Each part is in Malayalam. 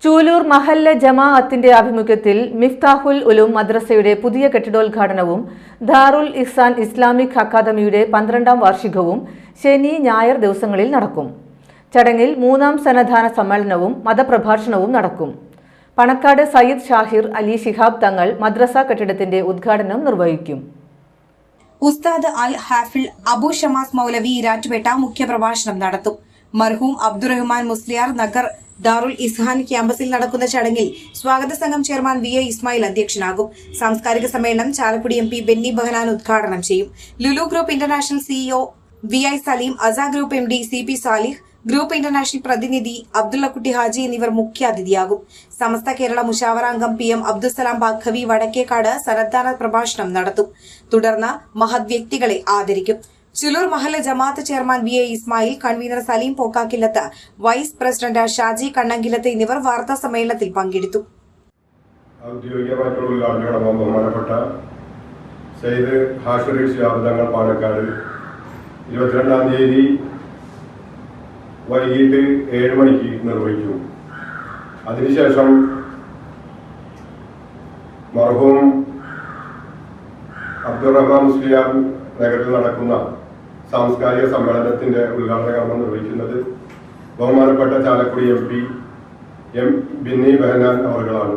ചൂലൂർ മഹല്ല് ജമാഅത്തിന്റെ ആഭിമുഖ്യത്തിൽ മിഫ്താഹുൽ ഉലൂം മദ്രസയുടെ പുതിയ കെട്ടിടോദ്ഘാടനവും ദാറുൽ ഇഹ്സാൻ ഇസ്ലാമിക് അക്കാദമിയുടെ 12ാം വാർഷികവും ശനി ഞായർ ദിവസങ്ങളിൽ നടക്കും. ചടങ്ങിൽ 3ാം സന്നദ്ധാന സമ്മേളനവും മതപ്രഭാഷണവും നടക്കും. പണക്കാട് സയ്യിദ് ഷാഹിർ അലി ശിഹാബ് തങ്ങൾ മദ്രസ കെട്ടിടത്തിന്റെ ഉദ്ഘാടനം നിർവഹിക്കും. ഉസ്താദ് അൽ ഹാഫിൽ അബു ഷമാസ് മൗലവി ഈരാറ്റുപേട്ട മുഖ്യപ്രഭാഷണം നടത്തും. മർഹൂം അബ്ദുറഹ്മാൻ മുസ്ലിയാർ നഗർ ദാറുൽ ഇസ്ഹാൻ ക്യാമ്പസിൽ നടക്കുന്ന ചടങ്ങിൽ സ്വാഗത സംഘം ചെയർമാൻ വി എ ഇസ്മായിൽ അധ്യക്ഷനാകും. സാംസ്കാരിക സമ്മേളനം ചാലക്കുടി MP ബെന്നി ബഹനാൻ ഉദ്ഘാടനം ചെയ്യും. Lulu group international CEO VI Saleem, അസ group MD CP Salih, group international പ്രതിനിധി അബ്ദുള്ളക്കുട്ടി ഹാജി എന്നിവർ മുഖ്യാതിഥിയാകും. സമസ്ത കേരള മുഷാവറ അംഗം PM അബ്ദുസലാം ബാഖവി വടക്കേക്കാട് സന്നദ്ധാന പ്രഭാഷണം നടത്തും. തുടർന്ന് മഹത് വ്യക്തികളെ ആദരിക്കും. ചുലൂർ മഹല്ല് ജമാഅത്ത് chairman VA Ismail, convener Saleem Pokkakillath, vice president Shaji Kannankilath എന്നിവർ വാർത്താ സമ്മേളനത്തിൽ പങ്കെടുത്തു. ഔദ്യോഗികമായിട്ടുള്ള ഉദ്ഘാടനം ബഹുമാനപ്പെട്ട സയ്യിദ് ഹാഷിർ ശിഹാബ് തങ്ങൾ പാണക്കാട് 22ാം തീയതി വൈകിട്ട് 7 മണിക്ക് നിർവഹിച്ചു. അതിനുശേഷം മർഹൂം അബ്ദുറഹ്മാൻ മുസ്ലിയാർ നഗറിൽ നടക്കുന്ന സാംസ്കാരിക സമ്മേളനത്തിന്റെ ഉദ്ഘാടന കർമ്മം നിർവഹിക്കുന്നത് ബഹുമാനപ്പെട്ട ചാലക്കുടി MP ബെന്നി ബഹനാൻ അവറുകളാണ്.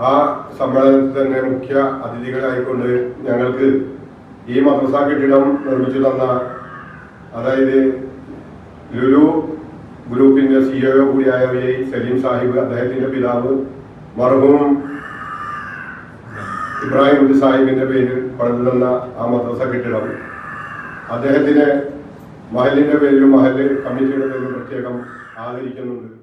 ആ സമ്മേളനത്തിൽ തന്നെ മുഖ്യ അതിഥികളായിക്കൊണ്ട് ഞങ്ങൾക്ക് ഈ മദ്രസ കെട്ടിടം നിർമ്മിച്ചു തന്ന, അതായത് ലുലു ഗ്രൂപ്പിന്റെ CEO കൂടിയായ VI സലീം സാഹിബ്, അദ്ദേഹത്തിന്റെ പിതാവ് മർഹൂം ഇബ്രാഹിം സാഹിബിന്റെ പേരിൽ പണിതു തന്ന ആ മദ്രസ കെട്ടിടം അദ്ദേഹത്തിന് മഹലിന്റെ പേരിലും മഹല്ല് കമ്മിറ്റിയുടെ പേരിലും പ്രത്യേകം ആദരിക്കുന്നുണ്ട്.